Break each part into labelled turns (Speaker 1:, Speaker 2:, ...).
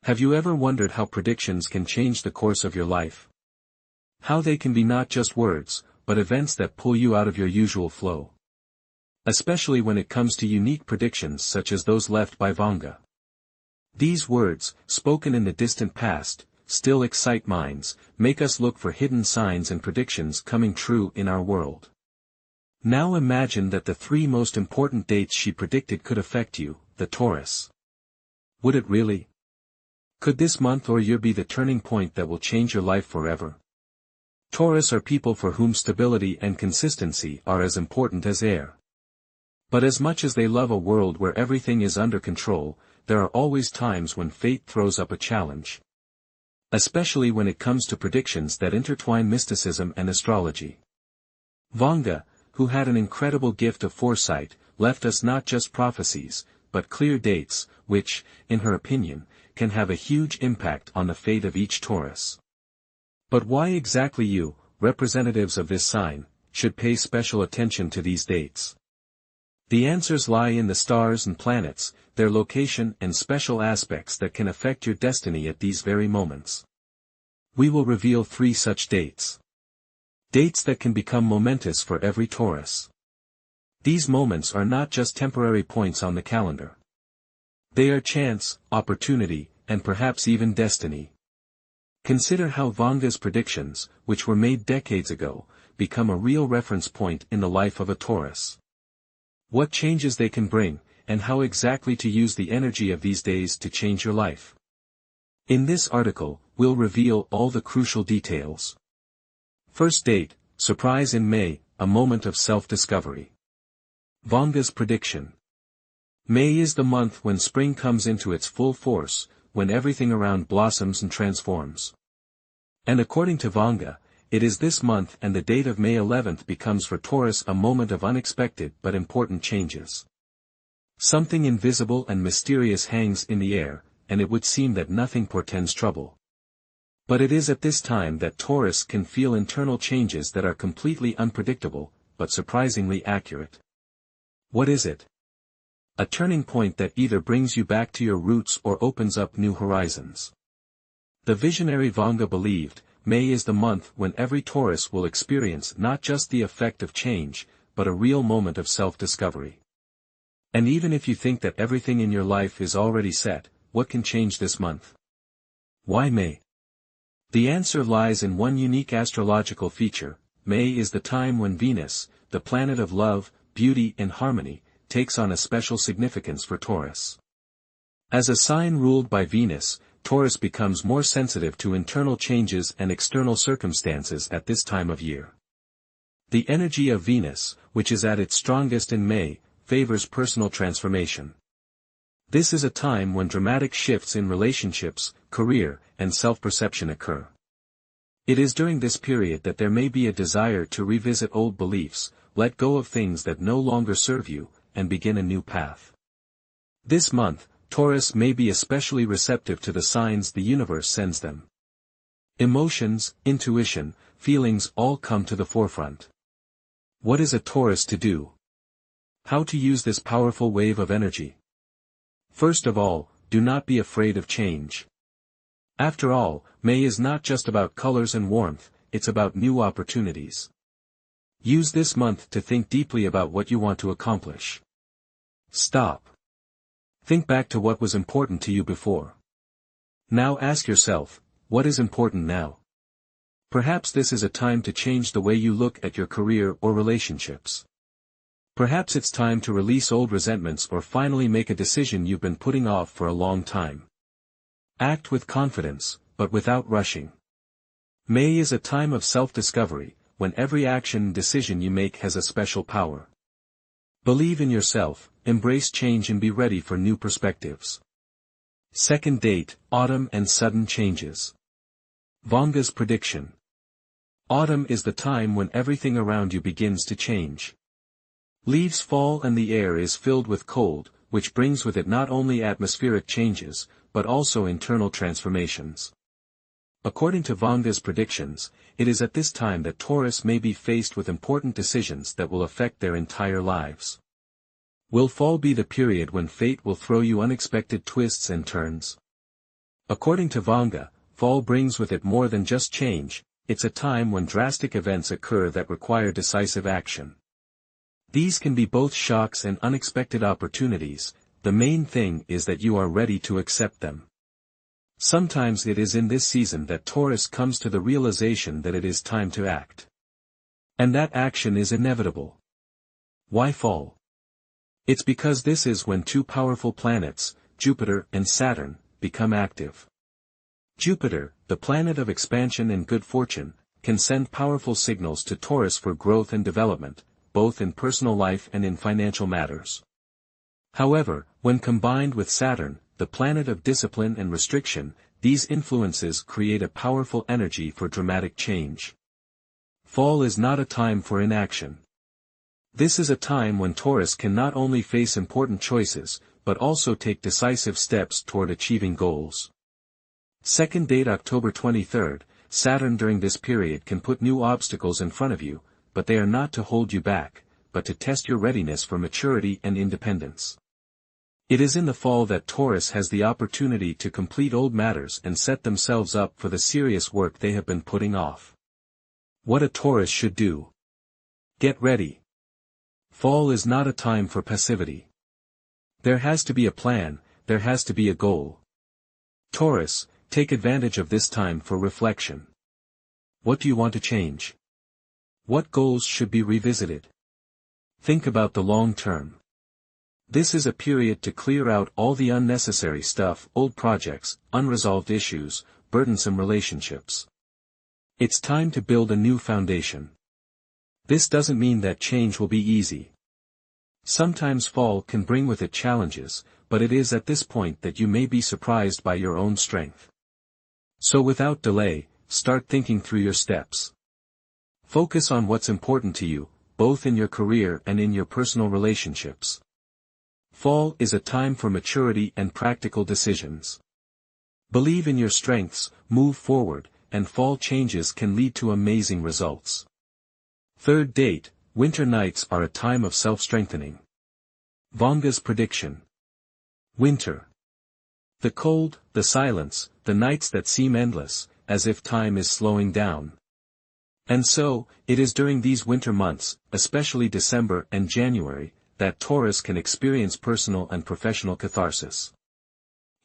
Speaker 1: Have you ever wondered how predictions can change the course of your life? How they can be not just words, but events that pull you out of your usual flow. Especially when it comes to unique predictions such as those left by Vanga. These words, spoken in the distant past, still excite minds, make us look for hidden signs and predictions coming true in our world. Now imagine that the 3 most important dates she predicted could affect you, the Taurus. Would it really? Could this month or year be the turning point that will change your life forever? Taurus are people for whom stability and consistency are as important as air. But as much as they love a world where everything is under control, there are always times when fate throws up a challenge. Especially when it comes to predictions that intertwine mysticism and astrology. Vanga, who had an incredible gift of foresight, left us not just prophecies, but clear dates, which, in her opinion, can have a huge impact on the fate of each Taurus. But why exactly you, representatives of this sign, should pay special attention to these dates? The answers lie in the stars and planets, their location and special aspects that can affect your destiny at these very moments. We will reveal 3 such dates. Dates that can become momentous for every Taurus. These moments are not just temporary points on the calendar. They are chance, opportunity, and perhaps even destiny. Consider how Vanga's predictions, which were made decades ago, become a real reference point in the life of a Taurus. What changes they can bring, and how exactly to use the energy of these days to change your life. In this article, we'll reveal all the crucial details. First date, surprise in May, a moment of self-discovery. Vanga's prediction. May is the month when spring comes into its full force, when everything around blossoms and transforms. And according to Vanga, it is this month and the date of May 11th becomes for Taurus a moment of unexpected but important changes. Something invisible and mysterious hangs in the air, and it would seem that nothing portends trouble. But it is at this time that Taurus can feel internal changes that are completely unpredictable, but surprisingly accurate. What is it? A turning point that either brings you back to your roots or opens up new horizons. The visionary Vanga believed, May is the month when every Taurus will experience not just the effect of change, but a real moment of self-discovery. And even if you think that everything in your life is already set, what can change this month? Why May? The answer lies in one unique astrological feature. May is the time when Venus, the planet of love, beauty and harmony, takes on a special significance for Taurus. As a sign ruled by Venus, Taurus becomes more sensitive to internal changes and external circumstances at this time of year. The energy of Venus, which is at its strongest in May, favors personal transformation. This is a time when dramatic shifts in relationships, career, and self-perception occur. It is during this period that there may be a desire to revisit old beliefs, let go of things that no longer serve you, and begin a new path. This month, Taurus may be especially receptive to the signs the universe sends them. Emotions, intuition, feelings all come to the forefront. What is a Taurus to do? How to use this powerful wave of energy? First of all, do not be afraid of change. After all, May is not just about colors and warmth, it's about new opportunities. Use this month to think deeply about what you want to accomplish. Stop. Think back to what was important to you before. Now ask yourself, what is important now? Perhaps this is a time to change the way you look at your career or relationships. Perhaps it's time to release old resentments or finally make a decision you've been putting off for a long time. Act with confidence, but without rushing. May is a time of self-discovery, when every action and decision you make has a special power. Believe in yourself, embrace change and be ready for new perspectives. Second date, autumn and sudden changes. Vanga's prediction. Autumn is the time when everything around you begins to change. Leaves fall and the air is filled with cold, which brings with it not only atmospheric changes, but also internal transformations. According to Vanga's predictions, it is at this time that Taurus may be faced with important decisions that will affect their entire lives. Will fall be the period when fate will throw you unexpected twists and turns? According to Vanga, fall brings with it more than just change, it's a time when drastic events occur that require decisive action. These can be both shocks and unexpected opportunities, the main thing is that you are ready to accept them. Sometimes it is in this season that Taurus comes to the realization that it is time to act. And that action is inevitable. Why fall? It's because this is when two powerful planets, Jupiter and Saturn, become active. Jupiter, the planet of expansion and good fortune, can send powerful signals to Taurus for growth and development, both in personal life and in financial matters. However, when combined with Saturn, the planet of discipline and restriction, these influences create a powerful energy for dramatic change. Fall is not a time for inaction. This is a time when Taurus can not only face important choices, but also take decisive steps toward achieving goals. Second date October 23rd, Saturn during this period can put new obstacles in front of you, but they are not to hold you back, but to test your readiness for maturity and independence. It is in the fall that Taurus has the opportunity to complete old matters and set themselves up for the serious work they have been putting off. What a Taurus should do. Get ready. Fall is not a time for passivity. There has to be a plan, there has to be a goal. Taurus, take advantage of this time for reflection. What do you want to change? What goals should be revisited? Think about the long term. This is a period to clear out all the unnecessary stuff, old projects, unresolved issues, burdensome relationships. It's time to build a new foundation. This doesn't mean that change will be easy. Sometimes fall can bring with it challenges, but it is at this point that you may be surprised by your own strength. So without delay, start thinking through your steps. Focus on what's important to you, both in your career and in your personal relationships. Fall is a time for maturity and practical decisions. Believe in your strengths, move forward, and fall changes can lead to amazing results. Third date, winter nights are a time of self-strengthening. Vanga's prediction. Winter. The cold, the silence, the nights that seem endless, as if time is slowing down. And so, it is during these winter months, especially December and January, that Taurus can experience personal and professional catharsis.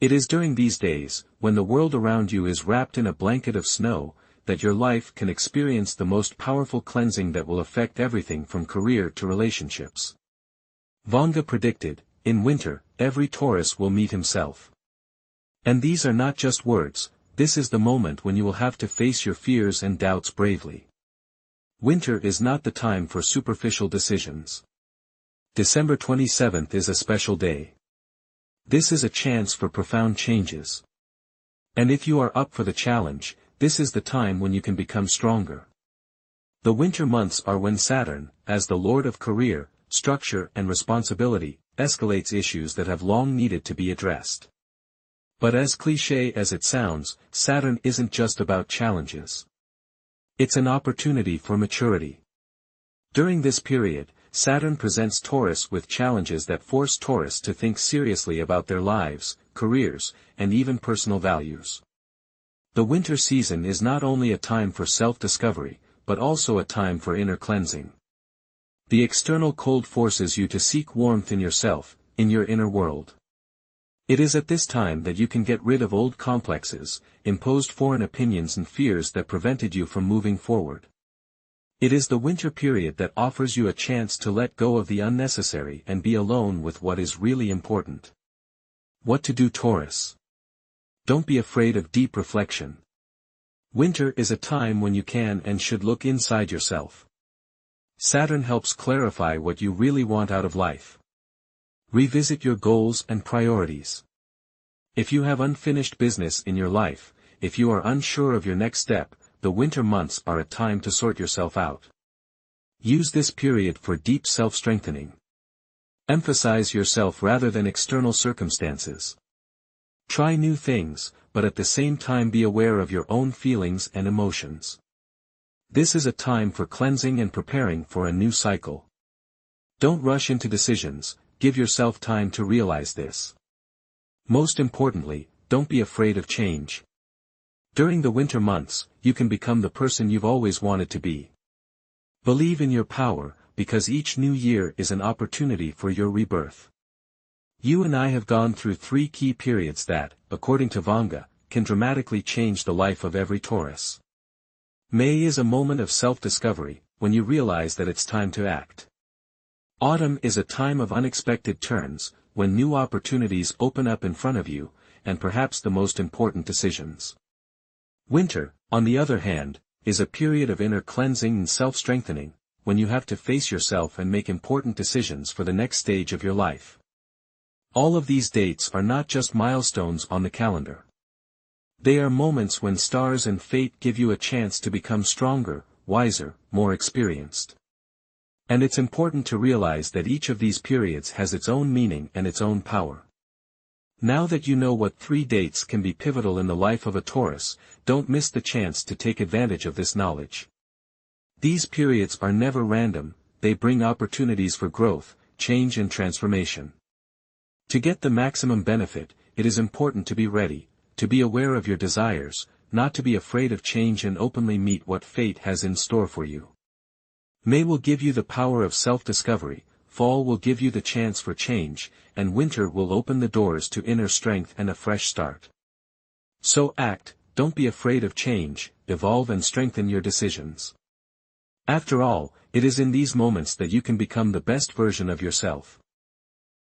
Speaker 1: It is during these days, when the world around you is wrapped in a blanket of snow, that your life can experience the most powerful cleansing that will affect everything from career to relationships. Vanga predicted, in winter, every Taurus will meet himself. And these are not just words, this is the moment when you will have to face your fears and doubts bravely. Winter is not the time for superficial decisions. December 27th is a special day. This is a chance for profound changes. And if you are up for the challenge, this is the time when you can become stronger. The winter months are when Saturn, as the Lord of career, structure and responsibility, escalates issues that have long needed to be addressed. But as cliché as it sounds, Saturn isn't just about challenges. It's an opportunity for maturity. During this period, Saturn presents Taurus with challenges that force Taurus to think seriously about their lives, careers, and even personal values. The winter season is not only a time for self-discovery, but also a time for inner cleansing. The external cold forces you to seek warmth in yourself, in your inner world. It is at this time that you can get rid of old complexes, imposed foreign opinions and fears that prevented you from moving forward. It is the winter period that offers you a chance to let go of the unnecessary and be alone with what is really important. What to do, Taurus? Don't be afraid of deep reflection. Winter is a time when you can and should look inside yourself. Saturn helps clarify what you really want out of life. Revisit your goals and priorities. If you have unfinished business in your life, if you are unsure of your next step, the winter months are a time to sort yourself out. Use this period for deep self-strengthening. Emphasize yourself rather than external circumstances. Try new things, but at the same time be aware of your own feelings and emotions. This is a time for cleansing and preparing for a new cycle. Don't rush into decisions, give yourself time to realize this. Most importantly, don't be afraid of change. During the winter months, you can become the person you've always wanted to be. Believe in your power, because each new year is an opportunity for your rebirth. You and I have gone through 3 key periods that, according to Vanga, can dramatically change the life of every Taurus. May is a moment of self-discovery, when you realize that it's time to act. Autumn is a time of unexpected turns, when new opportunities open up in front of you, and perhaps the most important decisions. Winter, on the other hand, is a period of inner cleansing and self-strengthening, when you have to face yourself and make important decisions for the next stage of your life. All of these dates are not just milestones on the calendar. They are moments when stars and fate give you a chance to become stronger, wiser, more experienced. And it's important to realize that each of these periods has its own meaning and its own power. Now that you know what 3 dates can be pivotal in the life of a Taurus, don't miss the chance to take advantage of this knowledge. These periods are never random, they bring opportunities for growth, change and transformation. To get the maximum benefit, it is important to be ready, to be aware of your desires, not to be afraid of change and openly meet what fate has in store for you. May will give you the power of self-discovery, fall will give you the chance for change, and winter will open the doors to inner strength and a fresh start. So act, don't be afraid of change, evolve and strengthen your decisions. After all, it is in these moments that you can become the best version of yourself.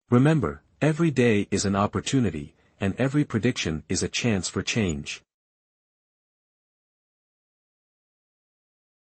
Speaker 1: Remember, every day is an opportunity, and every prediction is a chance for change.